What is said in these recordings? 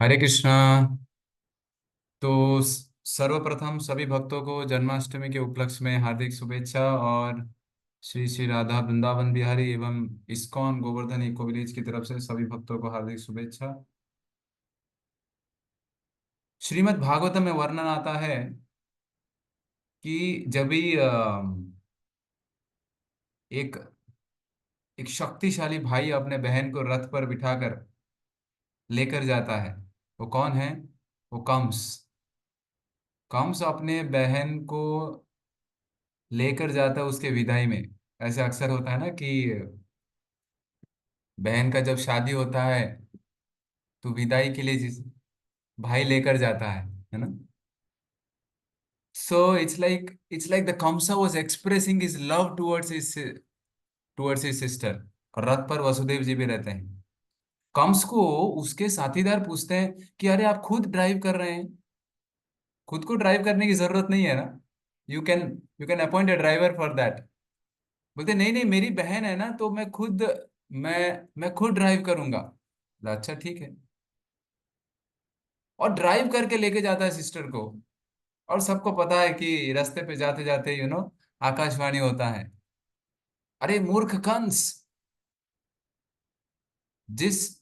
हरे कृष्णा। तो सर्वप्रथम सभी भक्तों को जन्माष्टमी के उपलक्ष्य में हार्दिक शुभेच्छा। और श्री श्री राधा वृंदावन बिहारी एवं इस्कॉन गोवर्धन इको विलेज की तरफ से सभी भक्तों को हार्दिक शुभेच्छा। श्रीमद् भागवतम में वर्णन आता है कि जब भी एक एक शक्तिशाली भाई अपने बहन को रथ पर बिठाकर लेकर जाता है। वो कौन है? वो कंस। कंस अपने बहन को लेकर जाता है उसके विदाई में। ऐसे अक्सर होता है ना कि बहन का जब शादी होता है तो विदाई के लिए जिस भाई लेकर जाता है ना। So it's like the Kansa was expressing his love towards his sister. और रथ पर वसुदेव जी भी रहते हैं। कंस को उसके साथीदार पूछते हैं कि अरे आप खुद ड्राइव कर रहे हैं, खुद को ड्राइव करने की जरूरत नहीं है ना। You can you can appoint a driver for that. बोलते नहीं नहीं, मेरी बहन है ना तो मैं खुद ड्राइव करूंगा। बोला, अच्छा ठीक है। और ड्राइव करके लेके जाता है सिस्टर को। और सबको पता है कि रास्ते पे जाते जाते आकाशवाणी होता है। अरे मूर्ख कंस, जिस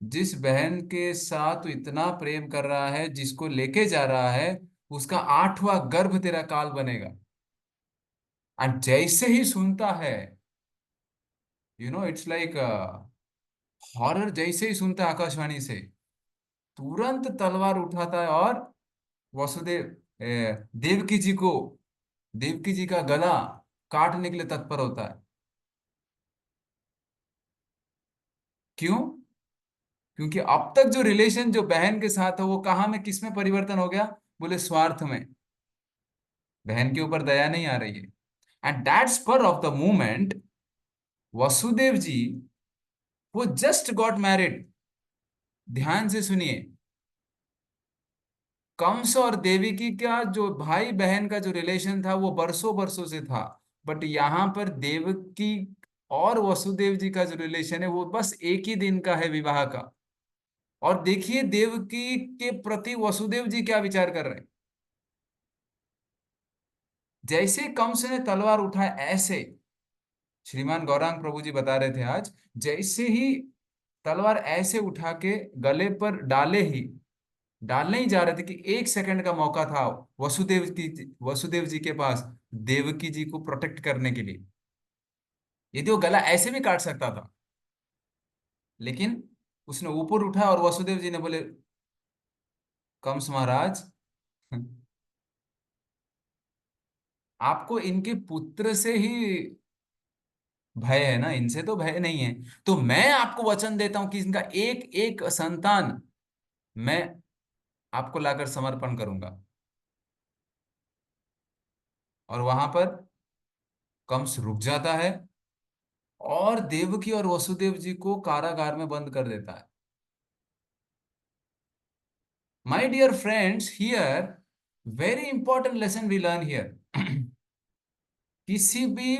जिस बहन के साथ तू इतना प्रेम कर रहा है, जिसको लेके जा रहा है, उसका 8वां गर्भ तेरा काल बनेगा। और जैसे ही सुनता है, इट्स लाइक हॉरर। जैसे ही सुनता है आकाशवाणी से, तुरंत तलवार उठाता है और वसुदेव देवकी जी को, देवकी जी का गला काटने के लिए तत्पर होता है। क्यों? क्योंकि अब तक जो रिलेशन जो बहन के साथ है वो कहाँ में किस में परिवर्तन हो गया? बोले स्वार्थ में। बहन के ऊपर दया नहीं आ रही है। And that spur of the moment, Vasudev ji वो जस्ट गॉट मैरिड। ध्यान से सुनिए। कंस और देवकी का जो भाई बहन का जो रिलेशन था वो बरसों बरसों से था। बट यहाँ पर देवकी और वसुदेव जी का जो रिलेशन है वो बस एक ही दिन का है, विवाह का। और देखिए देवकी के प्रति वसुदेव जी क्या विचार कर रहे हैं। जैसे कंस ने तलवार उठाया, ऐसे श्रीमान गौरांग प्रभु जी बता रहे थे आज, जैसे ही तलवार ऐसे उठा के गले पर डालने ही जा रहे थे कि 1 सेकंड का मौका था वसुदेव जी के पास देवकी जी को प्रोटेक्ट करने के लिए। यदि वो गला ऐसे भी काट सकता था, लेकिन उसने ऊपर उठा और वसुदेव जी ने बोले, कंस महाराज, आपको इनके पुत्र से ही भय है ना, इनसे तो भय नहीं है। तो मैं आपको वचन देता हूं कि इनका एक एक संतान मैं आपको लाकर समर्पण करूंगा। और वहां पर कंस रुक जाता है और देवकी और वसुदेव जी को कारागार में बंद कर देता है। My dear friends, here very important lesson we learn here. किसी भी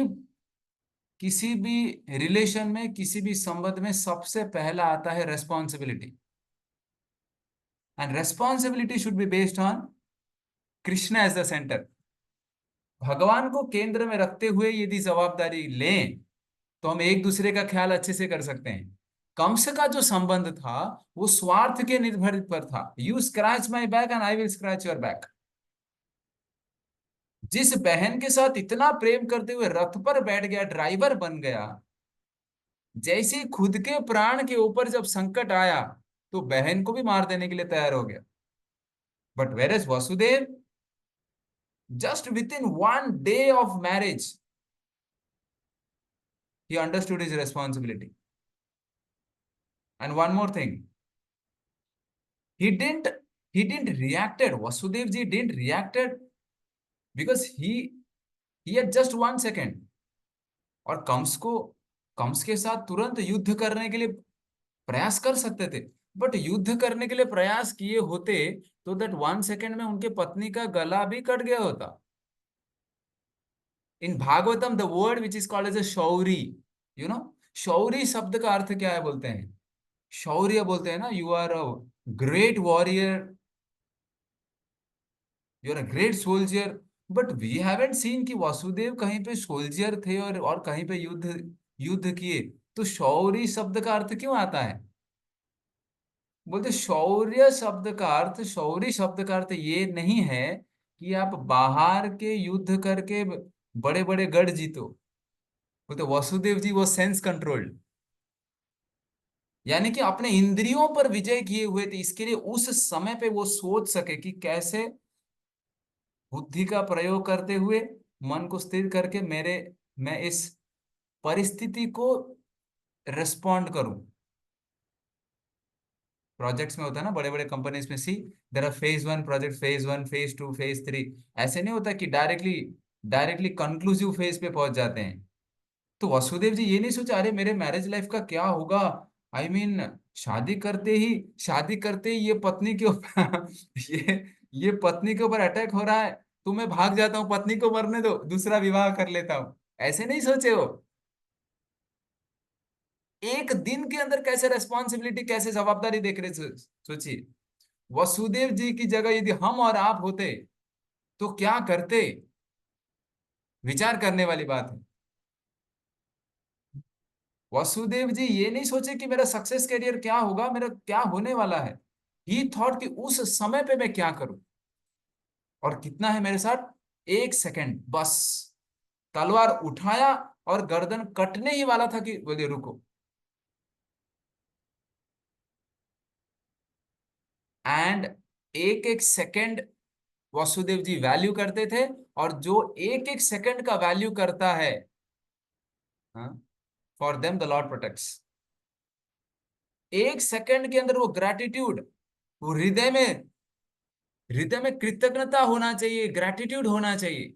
किसी भी रिलेशन में, किसी भी संबंध में सबसे पहला आता है responsibility. And responsibility should be based on Krishna as the centre. भगवान को केंद्र में रखते हुए यदि जवाबदारी लें तो हम एक दूसरे का ख्याल अच्छे से कर सकते हैं। कंस का जो संबंध था वो स्वार्थ के निर्भर पर था। You scratch my back and I will scratch your back. जिस बहन के साथ इतना प्रेम करते हुए रथ पर बैठ गया, ड्राइवर बन गया, जैसे ही खुद के प्राण के ऊपर जब संकट आया तो बहन को भी मार देने के लिए तैयार हो गया। But whereas Vasudev, just within 1 day of marriage, he understood his responsibility. And one more thing, he didn't he didn't reacted. Vasudev ji didn't reacted because he had just 1 second. और कंस के साथ तुरंत युद्ध करने के लिए प्रयास कर सकते थे। बट युद्ध करने के लिए प्रयास किए होते तो दैट 1 सेकंड में उनके पत्नी का गला भी कट गया होता। In Bhagavatam the word which is called as a Shauri, you know, Shauri शब्द का अर्थ क्या है बोलते हैं? शौर्य बोलते हैं ना, you are a great warrior, you are a great soldier. But we haven't seen कि वासुदेव कहीं पे सोल्जर थे और कहीं पे युद्ध युद्ध किए। तो शौर्य शब्द का अर्थ क्यों आता है? बोलते शौर्य शब्द का अर्थ ये नहीं है कि आप बाहर के युद्ध करके बड़े बड़े गढ़ जीतो। बोलते वसुदेव जी वो सेंस कंट्रोल्ड, यानी कि अपने इंद्रियों पर विजय किए हुए थे। इसके लिए उस समय पे वो सोच सके कि कैसे बुद्धि का प्रयोग करते हुए मन को स्थिर करके मैं इस परिस्थिति को रिस्पॉन्ड करूं। प्रोजेक्ट्स में होता है ना, बड़े बड़े कंपनीज में, see there are phase 1 project, phase 1, phase 2, phase 3। ऐसे नहीं होता कि डायरेक्टली डायरेक्टली कंक्लूसिव फेज पे पहुंच जाते हैं। तो वसुदेव जी ये नहीं सोचा अरे मेरे मैरिज लाइफ का क्या होगा। आई I मीन शादी करते ही ये पत्नी के ऊपर ये पत्नी के ऊपर अटैक हो रहा है, तो मैं भाग जाता हूँ, पत्नी को मरने दो, दूसरा विवाह कर लेता हूँ। ऐसे नहीं सोचे हो। एक दिन के अंदर कैसे रेस्पॉन्सिबिलिटी, कैसे जवाबदारी देख रहे, सोचिए। वसुदेव जी की जगह यदि हम और आप होते तो क्या करते? विचार करने वाली बात है। वसुदेव जी ये नहीं सोचे कि मेरा सक्सेस करियर क्या होगा, मेरा क्या होने वाला है। ही थॉट कि उस समय पे मैं क्या करूं। और कितना है मेरे साथ? 1 सेकंड बस। तलवार उठाया और गर्दन कटने ही वाला था कि बोले रुको। एंड एक एक सेकंड वसुदेव जी वैल्यू करते थे। और जो एक एक सेकंड का वैल्यू करता है, for them the Lord protects. 1 second के अंदर वो ग्रैटिट्यूड, वो हृदय में कृतज्ञता होना चाहिए, ग्रैटिट्यूड होना चाहिए।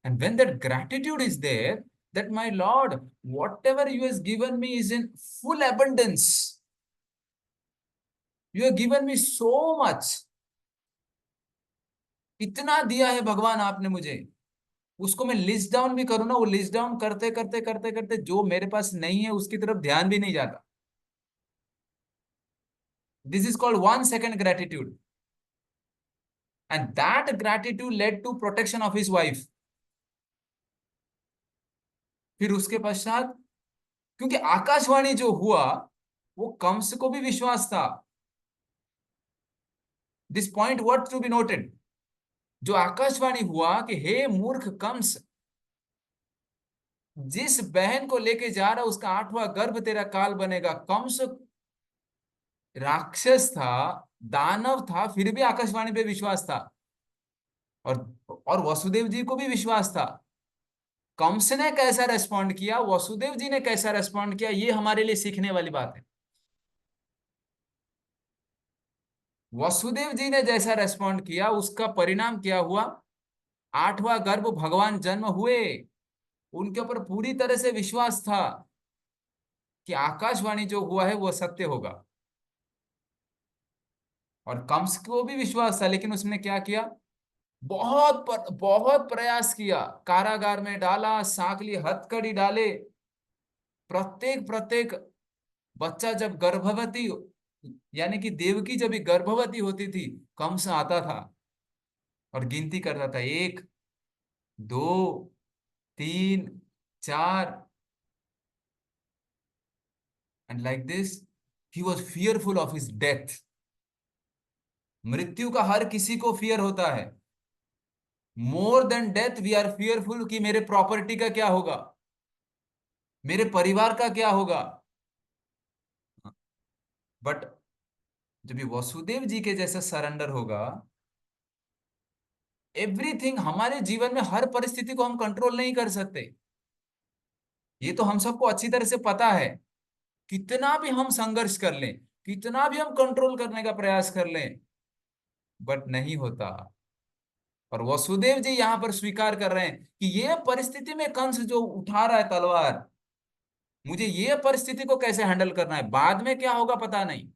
And when that gratitude is there, that my lord, whatever you has given me is in full abundance, you have given me so much. इतना दिया है भगवान आपने मुझे। उसको मैं लिस्ट डाउन भी करूं ना, वो लिस्ट डाउन करते करते करते करते जो मेरे पास नहीं है उसकी तरफ ध्यान भी नहीं जाता। This is called 1 second gratitude. And that gratitude led to protection of his wife. फिर उसके पश्चात, क्योंकि आकाशवाणी जो हुआ वो कंस को भी विश्वास था। This point worth to be noted. जो आकाशवाणी हुआ कि हे मूर्ख कंस, जिस बहन को लेके जा रहा उसका 8वां गर्भ तेरा काल बनेगा। कंस राक्षस था, दानव था, फिर भी आकाशवाणी पे विश्वास था। और और वसुदेव जी को भी विश्वास था। कंस ने कैसा रेस्पॉन्ड किया, वसुदेव जी ने कैसा रेस्पॉन्ड किया, ये हमारे लिए सीखने वाली बात है। वसुदेव जी ने जैसा रेस्पॉन्ड किया उसका परिणाम क्या हुआ? 8वां गर्भ भगवान जन्म हुए। उनके ऊपर पूरी तरह से विश्वास था कि आकाशवाणी जो हुआ है वो सत्य होगा। और कंस को भी विश्वास था, लेकिन उसने क्या किया? बहुत प्रयास किया, कारागार में डाला, सांकली हथकड़ी डाले। प्रत्येक प्रत्येक बच्चा जब गर्भवती, यानी कि देवकी जब भी गर्भवती होती थी, कंस आता था और गिनती करता था, 1, 2, 3, 4। And like this he was fearful of his death. मृत्यु का हर किसी को फियर होता है। More than death we are fearful कि मेरे प्रॉपर्टी का क्या होगा, मेरे परिवार का क्या होगा। बट जब ये वसुदेव जी के जैसा सरेंडर होगा, एवरीथिंग, हमारे जीवन में हर परिस्थिति को हम कंट्रोल नहीं कर सकते। ये तो हम सबको अच्छी तरह से पता है। कितना भी हम संघर्ष कर लें, कितना भी हम कंट्रोल करने का प्रयास कर लें, बट नहीं होता। और वसुदेव जी यहां पर स्वीकार कर रहे हैं कि ये परिस्थिति में कंस जो उठा रहा है तलवार, मुझे ये परिस्थिति को कैसे हैंडल करना है, बाद में क्या होगा पता नहीं।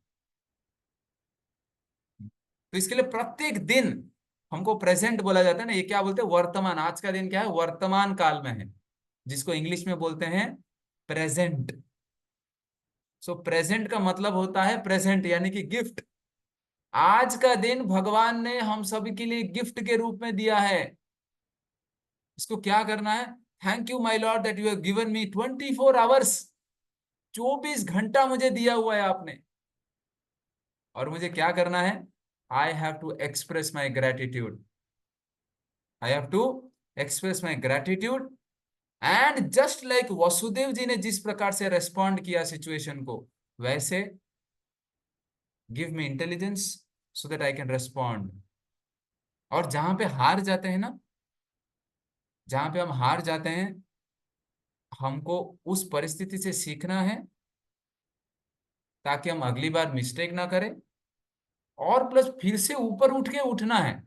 तो इसके लिए प्रत्येक दिन हमको प्रेजेंट बोला जाता है ना, ये क्या बोलते हैं, वर्तमान। आज का दिन क्या है? वर्तमान काल में है, जिसको इंग्लिश में बोलते हैं प्रेजेंट। सो प्रेजेंट का मतलब होता है प्रेजेंट, यानी कि गिफ्ट। आज का दिन भगवान ने हम सभी के लिए गिफ्ट के रूप में दिया है। इसको क्या करना है? Thank you my lord that you have given me 24 hours. 24 घंटा मुझे दिया हुआ है आपने। और मुझे क्या करना है? I have to express my gratitude. I have to express my gratitude. And just like Vasudev ji ने जिस प्रकार से रेस्पॉन्ड किया सिचुएशन को, वैसे give me intelligence so that I can respond. और जहां पे हार जाते हैं ना, जहां पे हम हार जाते हैं, हमको उस परिस्थिति से सीखना है ताकि हम अगली बार मिस्टेक ना करें। और प्लस फिर से ऊपर उठ के उठना है।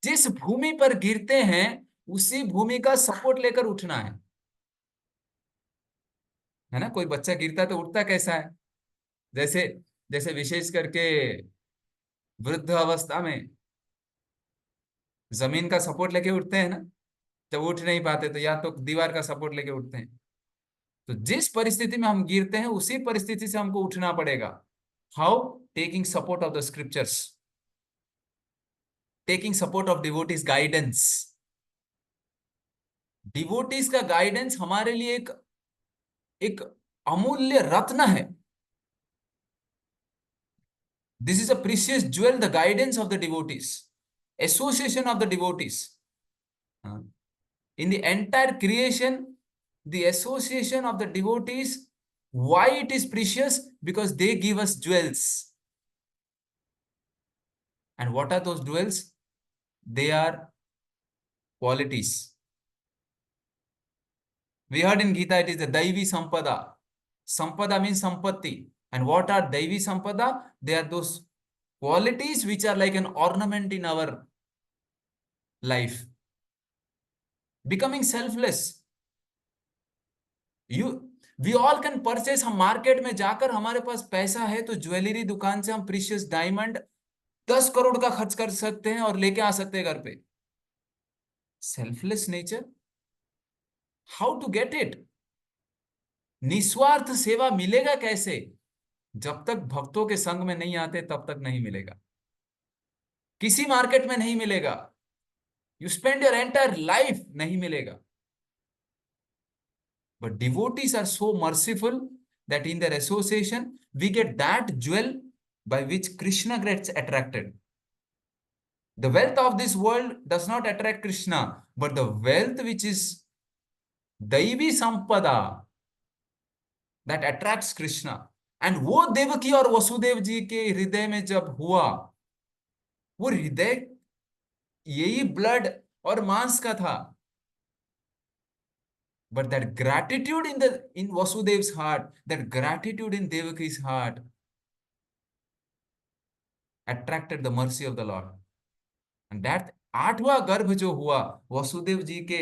जिस भूमि पर गिरते हैं उसी भूमि का सपोर्ट लेकर उठना है ना। कोई बच्चा गिरता है तो उठता कैसा है? जैसे जैसे विशेष करके वृद्ध अवस्था में जमीन का सपोर्ट लेके उठते हैं ना। जब उठ नहीं पाते तो या तो दीवार का सपोर्ट लेके उठते हैं। तो जिस परिस्थिति में हम गिरते हैं उसी परिस्थिति से हमको उठना पड़ेगा। How? Taking support of the scriptures, taking support of devotees guidance. Devotees का गाइडेंस हमारे लिए एक एक अमूल्य रत्न है। This is a precious jewel, the guidance of the devotees, association of the devotees. In the entire creation, the association of the devotees, why it is precious? Because they give us jewels. And what are those jewels? They are qualities. We heard in Gita it is the Daivi Sampada. Sampada means Sampatti. And what are Daivi Sampada? They are those qualities which are like an ornament in our life. Becoming selfless. You we all can purchase. हम market में जाकर, हमारे पास पैसा है तो jewellery दुकान से हम प्रीशियस डायमंड 10 करोड़ का खर्च कर सकते हैं और लेके आ सकते हैं घर पे। Selfless nature, how to get it? निस्वार्थ सेवा मिलेगा कैसे? जब तक भक्तों के संग में नहीं आते तब तक नहीं मिलेगा। किसी मार्केट में नहीं मिलेगा। You spend your entire life, नहीं मिलेगा। But devotees are so merciful that in their association we get that jewel by which Krishna gets attracted. The wealth of this world does not attract Krishna, but the wealth which is Daivi Sampada, that attracts Krishna. And वो देवकी और वसुदेव जी के हृदय में जब हुआ, वो हृदय यही ब्लड और मांस का था, but that gratitude in Vasudev's heart, that gratitude in Devaki's heart attracted the mercy of the Lord. And that 8वां गर्भ जो हुआ वसुदेव जी के,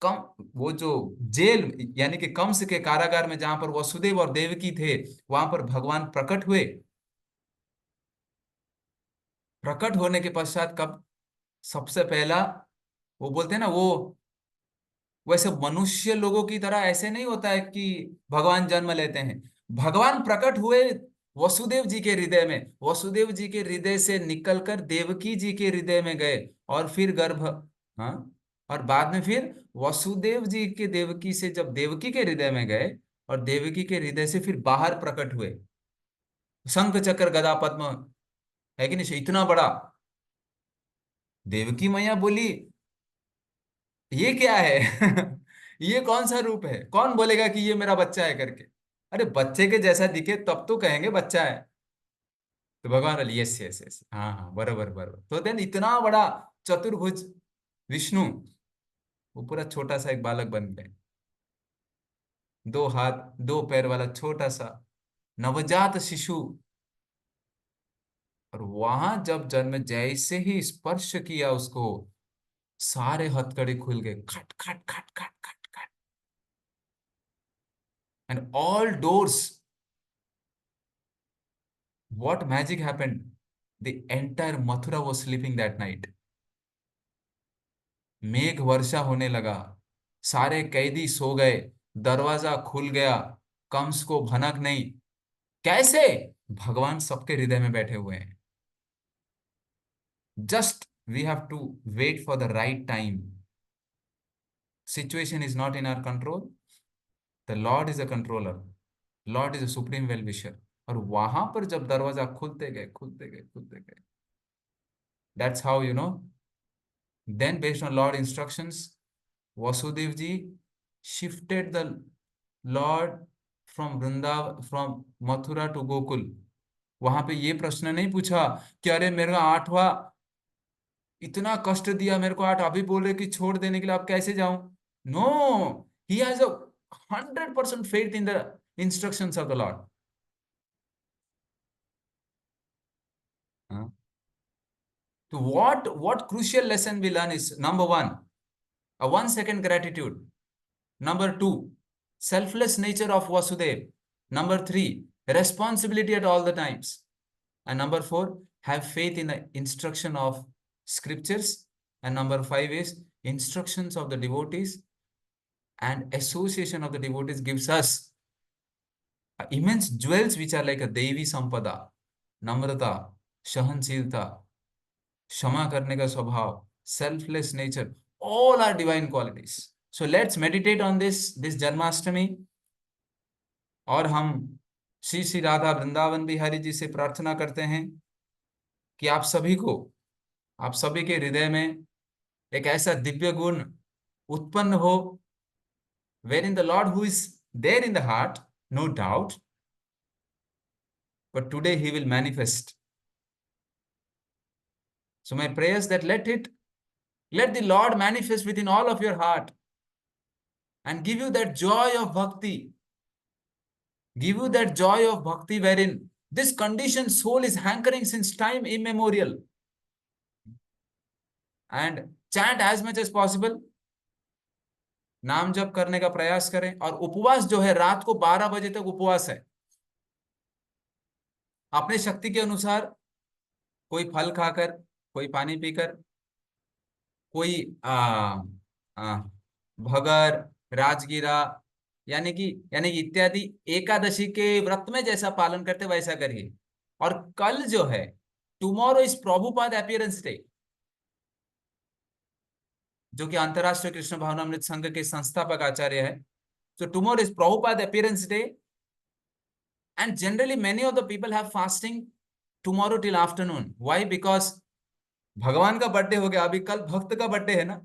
कम वो जो जेल यानी कि कंस के कारागार में जहां पर वसुदेव और देवकी थे, वहां पर भगवान प्रकट हुए। प्रकट होने के पश्चात कब सबसे पहला, वो बोलते हैं ना, वो वैसे मनुष्य लोगों की तरह ऐसे नहीं होता है कि भगवान जन्म लेते हैं। भगवान प्रकट हुए वसुदेव जी के हृदय में, वसुदेव जी के हृदय से निकलकर देवकी जी के हृदय में गए और फिर गर्भ, हाँ, और बाद में फिर वसुदेव जी के देवकी से जब देवकी के हृदय में गए और देवकी के हृदय से फिर बाहर प्रकट हुए। शंख चक्र गदा पद्म, है कि नहीं, इतना बड़ा। देवकी मैया बोली ये क्या है? ये कौन सा रूप है? कौन बोलेगा कि ये मेरा बच्चा है करके? अरे बच्चे के जैसा दिखे तब तो कहेंगे बच्चा है। तो भगवान बोले यस यस यस, हाँ हाँ, बराबर बराबर। तो देन इतना बड़ा चतुर्भुज विष्णु, वो पूरा छोटा सा एक बालक बन गए। 2 हाथ 2 पैर वाला छोटा सा नवजात शिशु। और वहां जब जन्म, जैसे ही स्पर्श किया उसको, सारे हथकड़ी खुल गए, खट खट खट खट खट खट। And all doors, what magic happened? The entire Mathura was sleeping that night. मेघ वर्षा होने लगा, सारे कैदी सो गए, दरवाजा खुल गया, कंस को भनक नहीं। कैसे? भगवान सबके हृदय में बैठे हुए हैं। Just we have to wait for the right time. Situation is not in our control, the lord is a controller, lord is a supreme well wisher. और वहां पर जब दरवाजा खुलते गए, खुलते गए, खुलते गए, that's how you know, then based on lord instructions, Vasudev ji shifted the Lord from Vrindavan, from Mathura to Gokul. वहां पे ये प्रश्न नहीं पूछा कि अरे मेरा आठवां इतना कष्ट दिया मेरे को, आठ अभी बोल रहे कि छोड़ देने के लिए, आप कैसे जाऊं? No, he has a 100% faith in the instructions of the Lord. हाँ? तो what crucial lesson we learn is, number one, a 1 second gratitude. Number two, selfless nature of Vasudev. Number three, responsibility at all the times. And number four, have faith in the instruction of scriptures. And number five is instructions of the devotees, and association of the devotees gives us immense jewels which are like a Devi Sampada, Namrata, Sahanshilta, क्षमा करने का स्वभाव, selfless nature, all are divine qualities. So let's meditate on this Janmashtami, और हम श्री श्री राधा वृंदावन बिहारी जी से प्रार्थना करते हैं कि आप सभी को, आप सभी के हृदय में एक ऐसा दिव्य गुण उत्पन्न हो, wherein the Lord who is there in the heart, no doubt, but today he will manifest. So my prayers that let the Lord manifest within all of your heart and give you that joy of bhakti, give you that joy of bhakti wherein this conditioned soul is hankering since time immemorial. And chant as much as possible, नाम जप करने का प्रयास करें, और उपवास जो है रात को 12 बजे तक उपवास है। अपने शक्ति के अनुसार, कोई फल खाकर, कोई पानी पीकर, कोई आ, भगर, राजगीरा, यानी कि इत्यादि एकादशी के व्रत में जैसा पालन करते वैसा करिए। और कल जो है, tomorrow is Prabhupada appearance day, जो कि अंतरराष्ट्रीय कृष्ण भावनामृत संघ के संस्थापक आचार्य है। So tomorrow is Prabhupada appearance day, and generally many of the people have fasting tomorrow till afternoon. Why? Because भगवान का बर्थडे हो गया, अभी कल भक्त का बर्थडे है ना,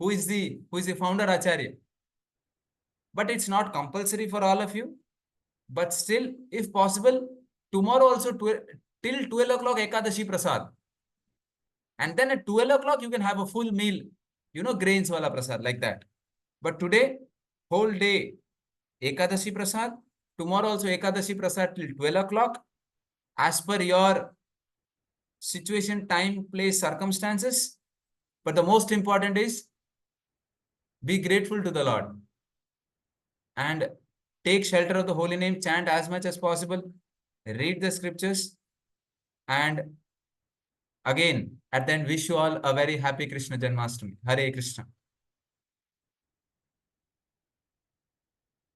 who is the founder Acharya. But it's not compulsory for all of you. But still, if possible, tomorrow also till 12 o'clock Ekadashi Prasad. And then at 12 o'clock you can have a full meal, grains wala prasad, like that. But today, whole day Ekadashi Prasad. Tomorrow also Ekadashi Prasad till 12 o'clock. As per your situation, time, place, circumstances. But the most important is, be grateful to the Lord. And take shelter of the holy name, chant as much as possible, read the scriptures, and again, at the end, wish you all a very happy Krishna Janmashtami. Hare Krishna.